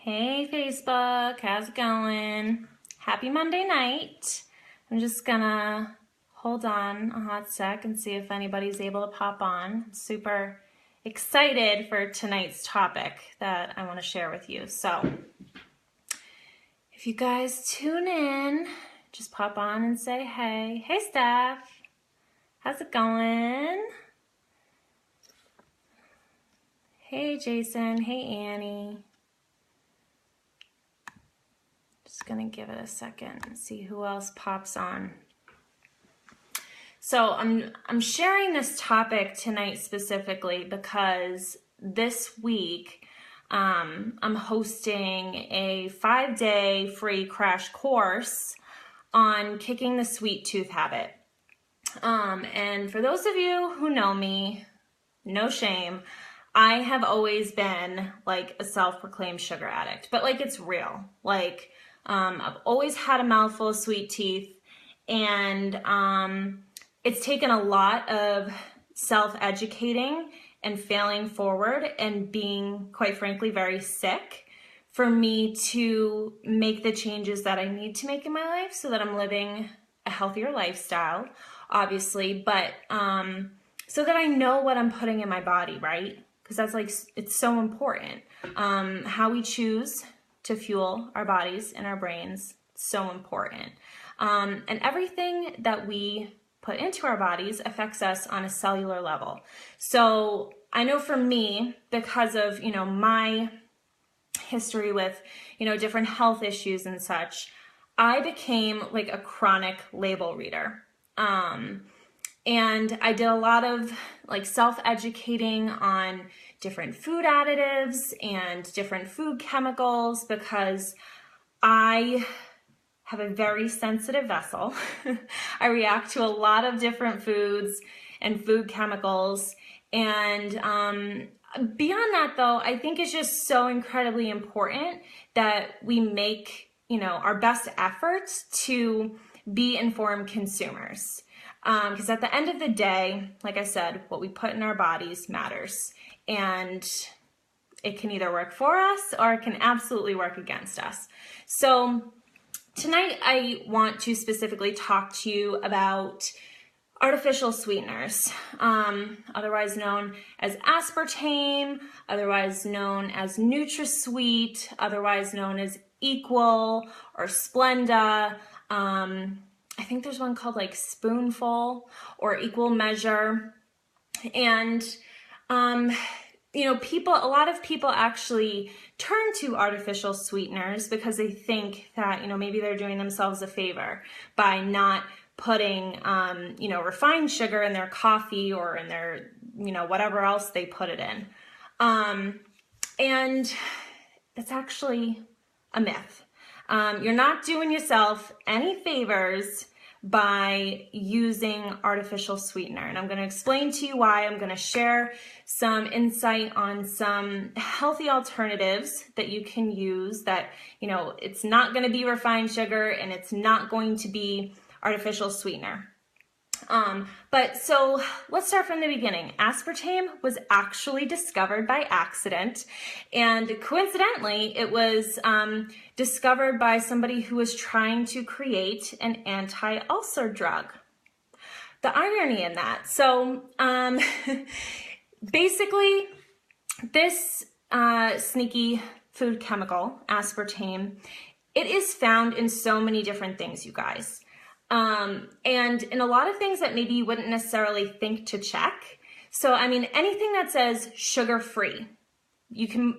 Hey Facebook, how's it going? Happy Monday night. I'm just gonna hold on a hot sec and see if anybody's able to pop on. I'm super excited for tonight's topic that I want to share with you. So if you guys tune in, just pop on and say hey. Hey Steph, how's it going? Hey Jason, hey Annie. Just gonna give it a second and see who else pops on. So I'm sharing this topic tonight specifically because this week I'm hosting a 5-day free crash course on kicking the sweet tooth habit. And for those of you who know me, no shame, I have always been like a self-proclaimed sugar addict, but like it's real. Like I've always had a mouthful of sweet teeth, and it's taken a lot of self-educating and failing forward and being, quite frankly, very sick for me to make the changes that I need to make in my life so that I'm living a healthier lifestyle, obviously, but so that I know what I'm putting in my body, right? Because that's like, it's so important. How we choose to fuel our bodies and our brains, so important. And everything that we put into our bodies affects us on a cellular level. So I know for me, because of, my history with, different health issues and such, I became like a chronic label reader. And I did a lot of like self-educating on different food additives and different food chemicals because I have a very sensitive vessel. I react to a lot of different foods and food chemicals. And beyond that though, I think it's just so incredibly important that we make, our best efforts to be informed consumers. Because at the end of the day, like I said, what we put in our bodies matters. And it can either work for us or it can absolutely work against us. So tonight I want to specifically talk to you about artificial sweeteners, otherwise known as aspartame, otherwise known as NutraSweet, otherwise known as Equal or Splenda. I think there's one called like Spoonful or Equal Measure. And, a lot of people actually turn to artificial sweeteners because they think that, maybe they're doing themselves a favor by not putting, refined sugar in their coffee or in their, whatever else they put it in. And it's actually a myth. You're not doing yourself any favors by using artificial sweetener. And I'm going to explain to you why. I'm going to share some insight on some healthy alternatives that you can use that, it's not going to be refined sugar and it's not going to be artificial sweetener. So let's start from the beginning. Aspartame was actually discovered by accident, and coincidentally, it was discovered by somebody who was trying to create an anti-ulcer drug. The irony in that. So basically, this sneaky food chemical, aspartame, it is found in so many different things, you guys. And in a lot of things that maybe you wouldn't necessarily think to check. So, anything that says sugar-free, you can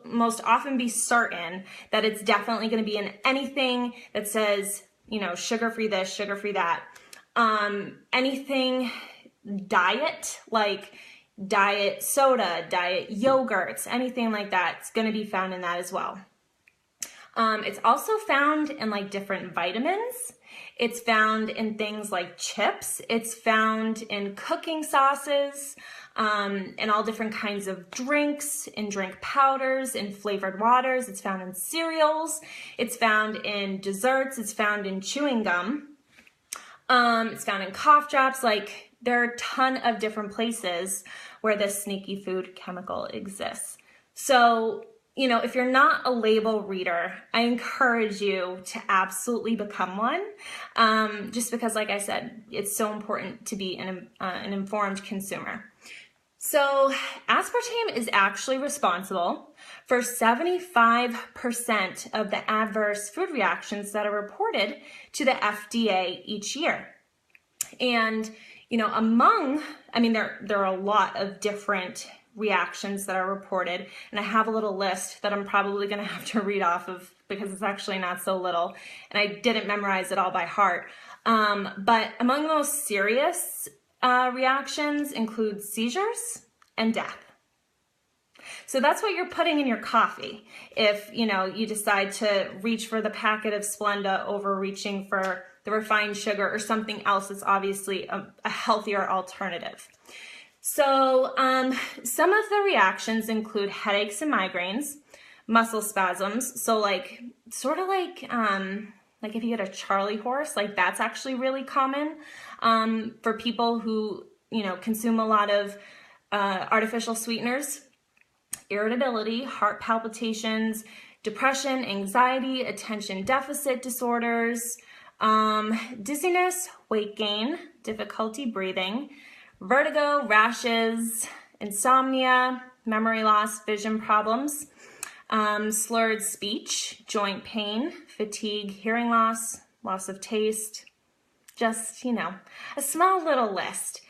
most often be certain that it's definitely going to be in anything that says, sugar-free this, sugar-free that. Anything diet, like diet soda, diet yogurts, anything like that, it's going to be found in that as well. It's also found in like different vitamins. It's found in things like chips. It's found in cooking sauces, and all different kinds of drinks, in drink powders, in flavored waters. It's found in cereals. It's found in desserts. It's found in chewing gum. It's found in cough drops. Like there are a ton of different places where this sneaky food chemical exists. So, if you're not a label reader, I encourage you to absolutely become one, just because, like I said, it's so important to be an informed consumer. So aspartame is actually responsible for 75% of the adverse food reactions that are reported to the FDA each year. And, there are a lot of different reactions that are reported, and I have a little list that I'm probably going to have to read off of because it's actually not so little, and I didn't memorize it all by heart. But among the most serious reactions include seizures and death. So that's what you're putting in your coffee if you decide to reach for the packet of Splenda over reaching for the refined sugar or something else that's obviously a healthier alternative. So some of the reactions include headaches and migraines, muscle spasms. So sort of like if you get a Charlie horse, that's actually really common for people who consume a lot of artificial sweeteners. Irritability, heart palpitations, depression, anxiety, attention deficit disorders, dizziness, weight gain, difficulty breathing, vertigo, rashes, insomnia, memory loss, vision problems, slurred speech, joint pain, fatigue, hearing loss, loss of taste, just, a small little list.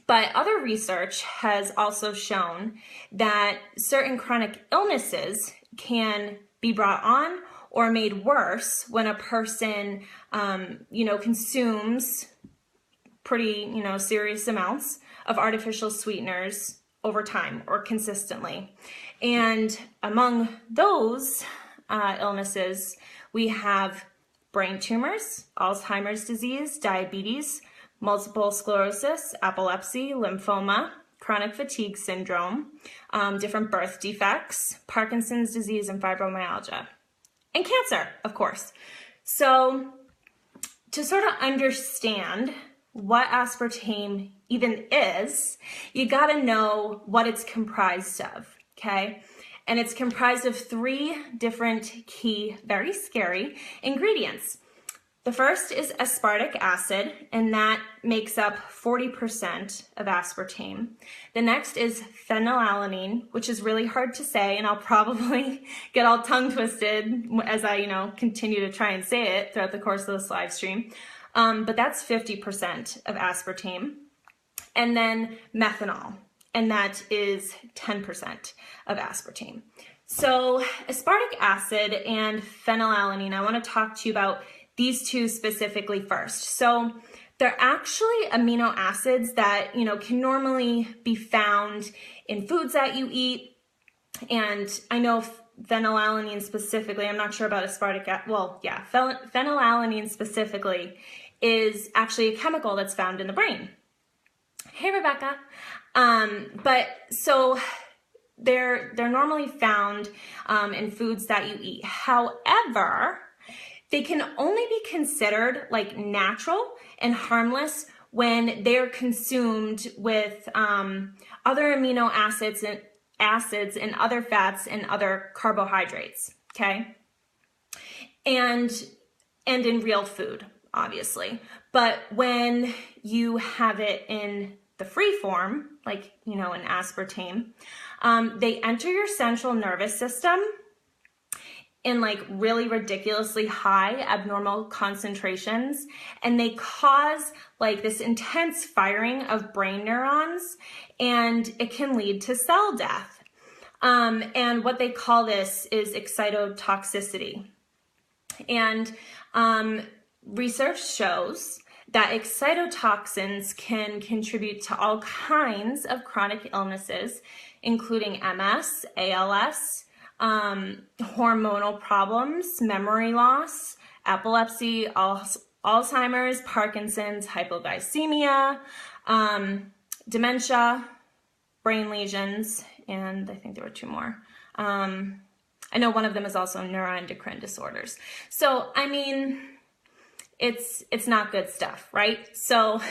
But other research has also shown that certain chronic illnesses can be brought on or made worse when a person, consumes pretty, serious amounts of artificial sweeteners over time or consistently. And among those illnesses, we have brain tumors, Alzheimer's disease, diabetes, multiple sclerosis, epilepsy, lymphoma, chronic fatigue syndrome, different birth defects, Parkinson's disease, and fibromyalgia, and cancer, of course. So to sort of understand what aspartame even is, you gotta know what it's comprised of, okay? And it's comprised of 3 different key, very scary ingredients. The first is aspartic acid, and that makes up 40% of aspartame. The next is phenylalanine, which is really hard to say, and I'll probably get all tongue twisted as I, continue to try and say it throughout the course of this live stream. But that's 50% of aspartame. And then methanol, and that is 10% of aspartame. So aspartic acid and phenylalanine, I want to talk to you about these 2 specifically first. So they're actually amino acids that, can normally be found in foods that you eat. And I know phenylalanine specifically, I'm not sure about aspartic, phenylalanine specifically is actually a chemical that's found in the brain. Hey, Rebecca. But so they're normally found in foods that you eat. However, they can only be considered natural and harmless when they're consumed with other amino acids and other fats and other carbohydrates, okay? And in real food, obviously. But when you have it in the free form, in aspartame, they enter your central nervous system in really ridiculously high abnormal concentrations, and they cause this intense firing of brain neurons, and it can lead to cell death. And what they call this is excitotoxicity. And research shows that excitotoxins can contribute to all kinds of chronic illnesses, including MS, ALS, hormonal problems, memory loss, epilepsy, Alzheimer's, Parkinson's, hypoglycemia, dementia, brain lesions, and I think there were 2 more. I know one of them is also neuroendocrine disorders. So, it's not good stuff, right? So,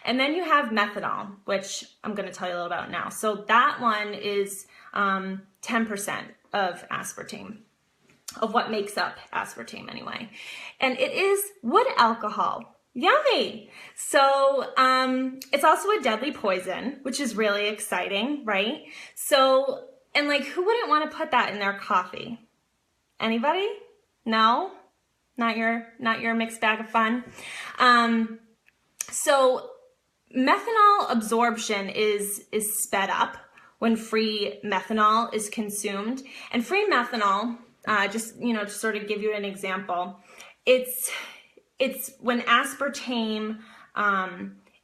and then you have methanol, which I'm going to tell you a little about now. So that one is 10% of aspartame, of what makes up aspartame anyway. And it is wood alcohol. Yummy. So it's also a deadly poison, which is really exciting, right? So, and like, who wouldn't want to put that in their coffee? Anybody? No? Not your mixed bag of fun? So methanol absorption is sped up when free methanol is consumed. And free methanol, just, to sort of give you an example, it's when aspartame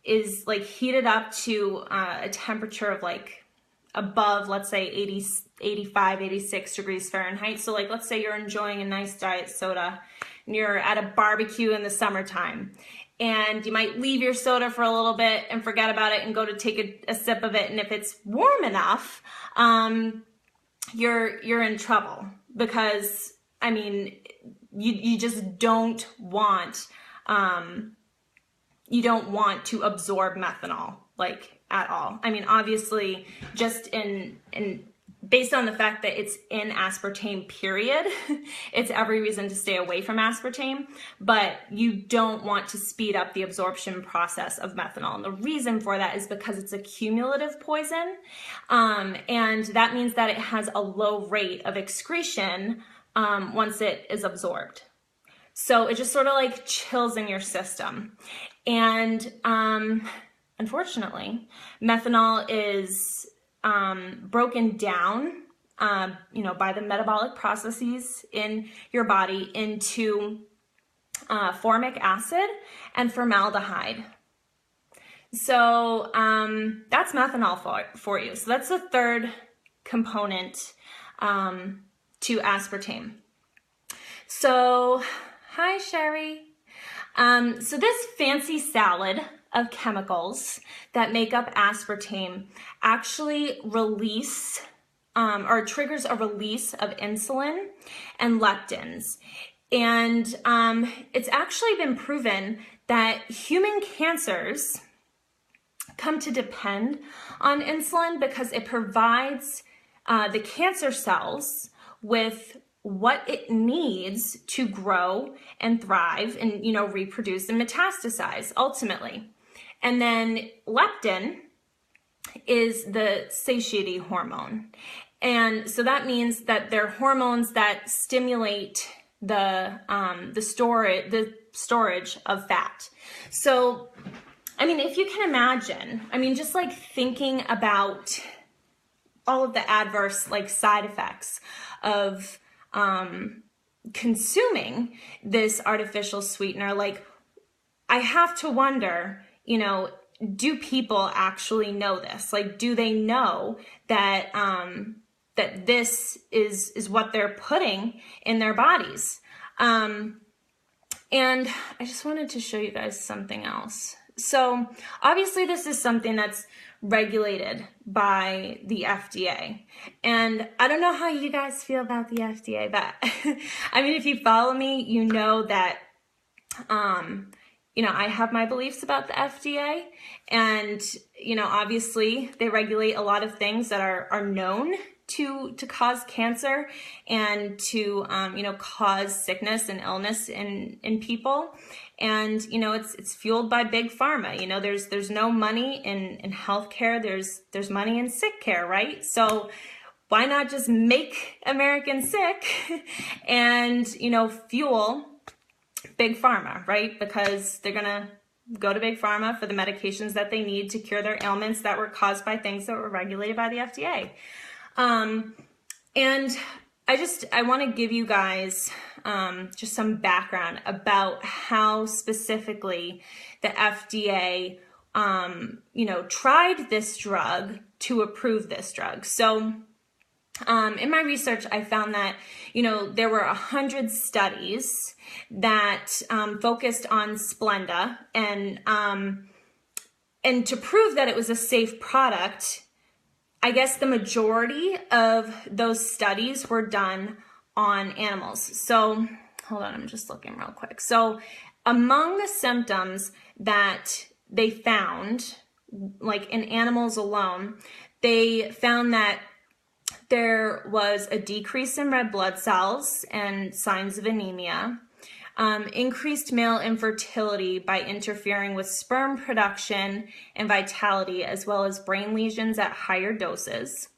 is like heated up to a temperature of like above, let's say 80, 85, 86 degrees Fahrenheit. So like, let's say you're enjoying a nice diet soda and you're at a barbecue in the summertime, and you might leave your soda for a little bit and forget about it and go to take a sip of it. And if it's warm enough, you're in trouble, because I mean, you just don't want to absorb methanol, like, at all. I mean, obviously, just in based on the fact that it's in aspartame, period, it's every reason to stay away from aspartame, but you don't want to speed up the absorption process of methanol. And the reason for that is because it's a cumulative poison, and that means that it has a low rate of excretion once it is absorbed. So it just sort of like chills in your system. And unfortunately, methanol is broken down, by the metabolic processes in your body into formic acid and formaldehyde. So that's methanol for you. So that's the third component to aspartame. So, hi Sherry. So this fancy salad of chemicals that make up aspartame actually release or triggers a release of insulin and leptins. And it's actually been proven that human cancers come to depend on insulin because it provides the cancer cells with what it needs to grow and thrive and, reproduce and metastasize ultimately. And then leptin is the satiety hormone. And so that means that they're hormones that stimulate the storage of fat. So, I mean, if you can imagine, just like thinking about all of the adverse like side effects of consuming this artificial sweetener, like, I have to wonder, do people actually know this? Like, do they know that that this is what they're putting in their bodies? And I just wanted to show you guys something else. So obviously this is something that's regulated by the FDA. And I don't know how you guys feel about the FDA, but if you follow me, you know that I have my beliefs about the FDA, and, obviously they regulate a lot of things that are known to cause cancer and to, cause sickness and illness in people. And, it's fueled by big pharma. There's no money in healthcare. There's money in sick care, right? So why not just make Americans sick and, fuel big pharma, right? Because they're going to go to big pharma for the medications that they need to cure their ailments that were caused by things that were regulated by the FDA. And I want to give you guys just some background about how specifically the FDA, tried this drug to approve this drug. So in my research, I found that, there were 100 studies that focused on Splenda, and to prove that it was a safe product, I guess the majority of those studies were done on animals. So hold on, I'm just looking real quick. So among the symptoms that they found, like in animals alone, they found that There was a decrease in red blood cells and signs of anemia, increased male infertility by interfering with sperm production and vitality, as well as brain lesions at higher doses.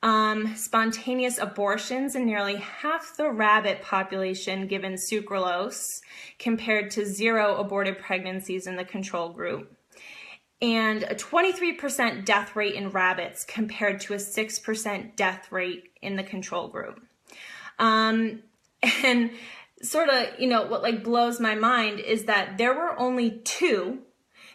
Spontaneous abortions in nearly half the rabbit population given sucralose, compared to 0 aborted pregnancies in the control group. And a 23% death rate in rabbits compared to a 6% death rate in the control group. And sort of, what like blows my mind is that there were only 2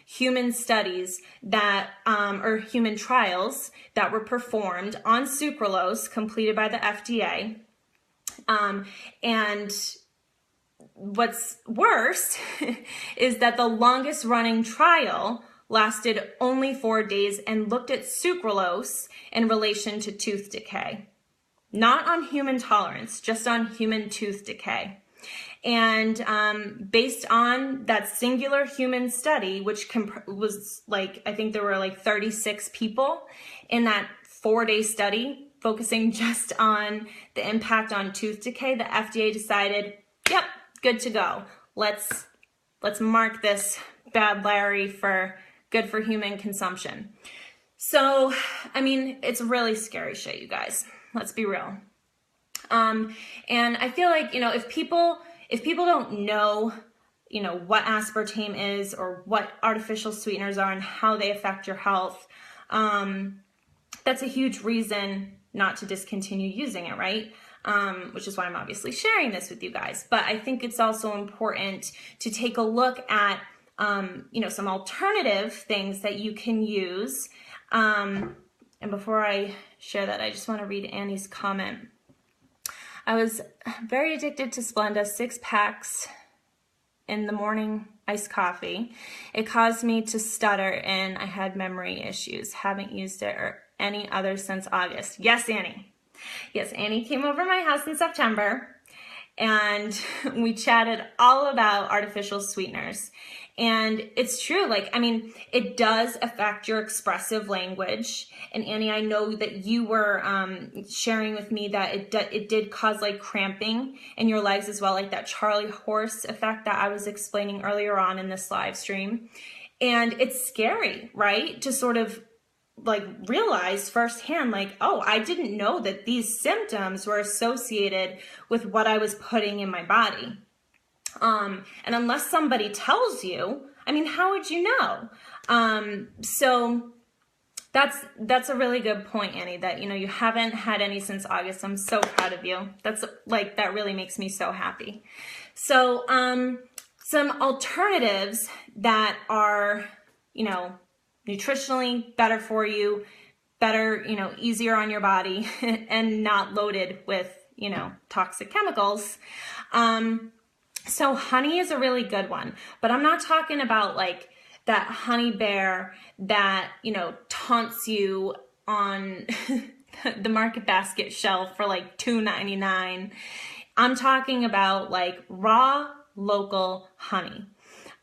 human studies that, or human trials that were performed on sucralose completed by the FDA. And what's worse is that the longest running trial lasted only 4 days and looked at sucralose in relation to tooth decay. Not on human tolerance, just on human tooth decay. And based on that singular human study, which was like, I think there were like 36 people in that 4-day study focusing just on the impact on tooth decay, the FDA decided, yep, good to go. Let's mark this bad Larry for good for human consumption. So, I mean, it's really scary shit, you guys. Let's be real. And I feel like, if people don't know, what aspartame is or what artificial sweeteners are and how they affect your health, that's a huge reason not to discontinue using it, right? Which is why I'm obviously sharing this with you guys. But I think it's also important to take a look at some alternative things that you can use. And before I share that, I just want to read Annie's comment. I was very addicted to Splenda 6 packs in the morning iced coffee. It caused me to stutter and I had memory issues. Haven't used it or any other since August. Yes, Annie. Yes, Annie came over my house in September and we chatted all about artificial sweeteners. And it's true, it does affect your expressive language. And Annie, I know that you were sharing with me that it did cause like cramping in your legs as well, like that Charlie horse effect that I was explaining earlier on in this live stream. And it's scary, right? To sort of like realize firsthand, like, oh, I didn't know that these symptoms were associated with what I was putting in my body. And unless somebody tells you, how would you know? So that's a really good point, Annie, that, you haven't had any since August. I'm so proud of you. That really makes me so happy. So, some alternatives that are, nutritionally better for you, better, easier on your body and not loaded with, toxic chemicals. So honey is a really good one, but I'm not talking about like that honey bear that, taunts you on the Market Basket shelf for like $2.99. I'm talking about like raw local honey.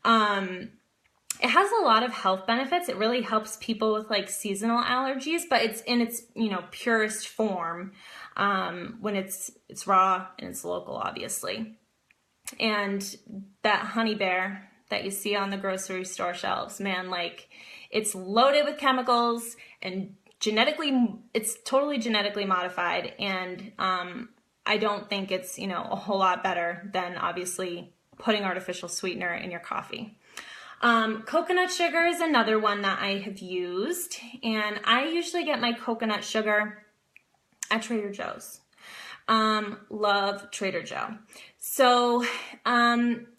It has a lot of health benefits. It really helps people with like seasonal allergies, but it's in its, purest form when it's raw and it's local, obviously. And that honey bear that you see on the grocery store shelves, man, like it's loaded with chemicals and it's totally genetically modified. And I don't think it's, a whole lot better than obviously putting artificial sweetener in your coffee. Coconut sugar is another one that I have used, and I usually get my coconut sugar at Trader Joe's. Love Trader Joe. So,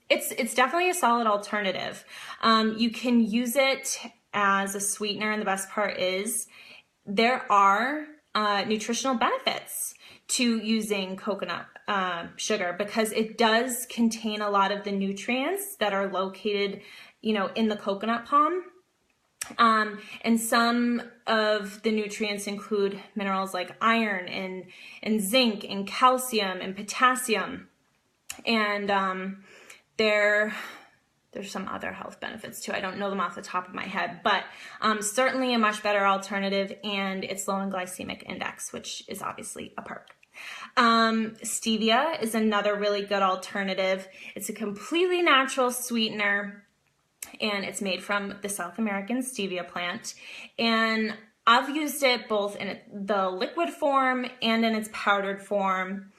it's definitely a solid alternative. You can use it as a sweetener, and the best part is there are nutritional benefits to using coconut sugar because it does contain a lot of the nutrients that are located, in the coconut palm. And some of the nutrients include minerals like iron and zinc and calcium and potassium. And they're there's some other health benefits too. I don't know them off the top of my head, but certainly a much better alternative, and it's low in glycemic index, which is obviously a perk. Stevia is another really good alternative. It's a completely natural sweetener, and it's made from the South American stevia plant. And I've used it both in the liquid form and in its powdered form.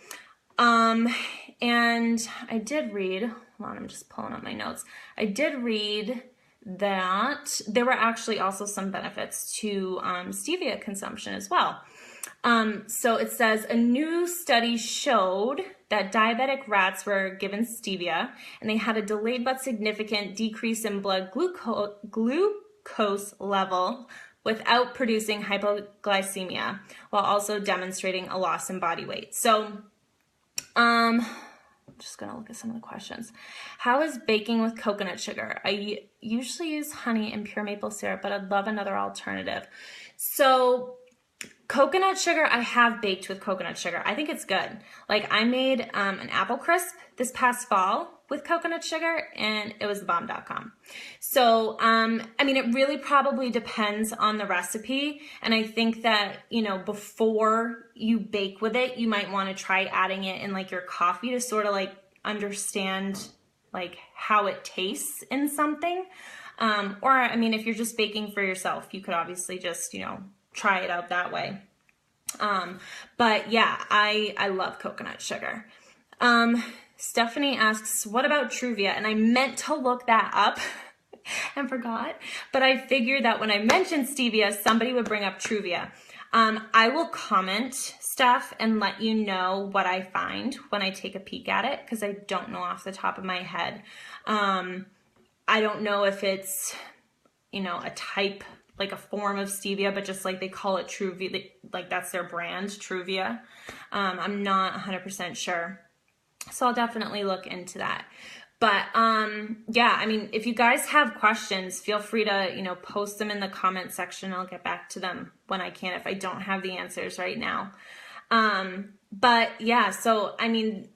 And I did read, hold on, I'm just pulling up my notes. I did read that there were actually also some benefits to stevia consumption as well. So it says a new study showed that diabetic rats were given stevia and they had a delayed but significant decrease in blood glucose level without producing hypoglycemia, while also demonstrating a loss in body weight. So I'm just gonna look at some of the questions. How is baking with coconut sugar? I usually use honey and pure maple syrup, but I'd love another alternative. So coconut sugar, I have baked with coconut sugar. I think it's good. Like I made an apple crisp this past fall with coconut sugar, and it was thebomb.com. So, I mean, it really probably depends on the recipe. And I think that, you know, before you bake with it, you might want to try adding it in like your coffee to sort of like understand like how it tastes in something. Or, I mean, if you're just baking for yourself, you could obviously just, you know, try it out that way. But yeah, I love coconut sugar. Stephanie asks, what about Truvia? And I meant to look that up and forgot, but I figured that when I mentioned stevia, somebody would bring up Truvia. I will comment, Steph, and let you know what I find when I take a peek at it, because I don't know off the top of my head. I don't know if it's, you know, a type, like a form of stevia, but just like they call it Truvia, like that's their brand, Truvia. I'm not 100% sure. So I'll definitely look into that. But yeah, I mean, if you guys have questions, feel free to, you know, post them in the comment section. I'll get back to them when I can if I don't have the answers right now. But yeah, so I mean,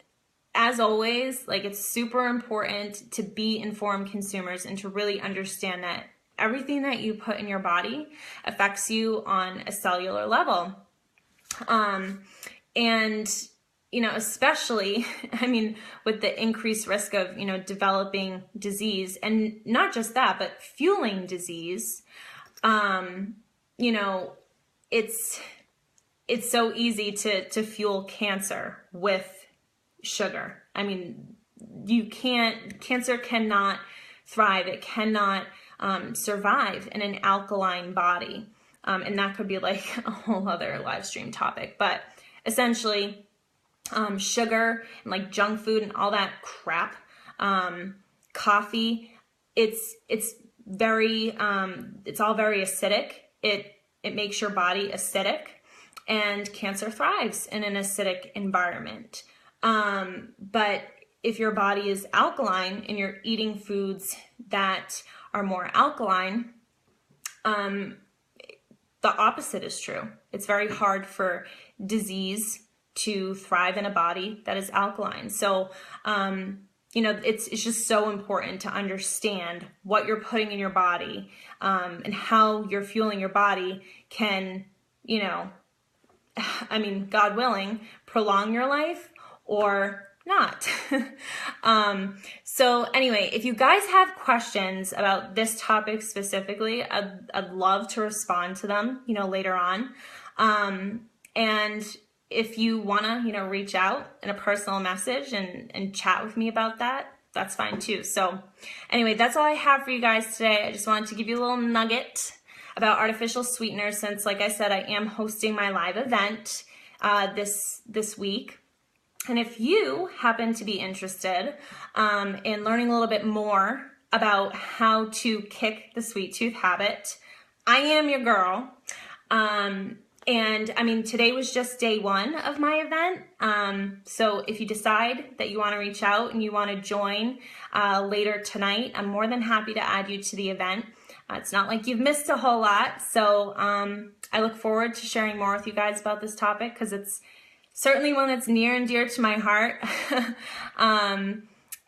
as always, like it's super important to be informed consumers and to really understand that everything that you put in your body affects you on a cellular level. And you know, especially, I mean, with the increased risk of, you know, developing disease, and not just that, but fueling disease, you know, it's so easy to fuel cancer with sugar. I mean, cancer cannot thrive. It cannot survive in an alkaline body. And that could be like a whole other live stream topic, but essentially, sugar and like junk food and all that crap, coffee, it's very, it's all very acidic. It makes your body acidic, and cancer thrives in an acidic environment. But if your body is alkaline and you're eating foods that are more alkaline, the opposite is true. It's very hard for disease to thrive in a body that is alkaline. So, you know, it's just so important to understand what you're putting in your body, and how you're fueling your body can, you know, I mean, God willing, prolong your life or not. So anyway, if you guys have questions about this topic specifically, I'd love to respond to them, you know, later on. And if you want to, you know, reach out in a personal message and chat with me about that, that's fine too. So anyway, that's all I have for you guys today. I just wanted to give you a little nugget about artificial sweeteners, since, like I said, I am hosting my live event this week. And if you happen to be interested in learning a little bit more about how to kick the sweet tooth habit, I am your girl. And I mean, today was just day one of my event. So if you decide that you want to reach out and you want to join later tonight, I'm more than happy to add you to the event. It's not like you've missed a whole lot. So I look forward to sharing more with you guys about this topic, because it's certainly one that's near and dear to my heart.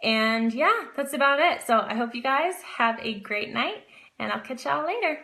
And yeah, that's about it. So I hope you guys have a great night, and I'll catch y'all later.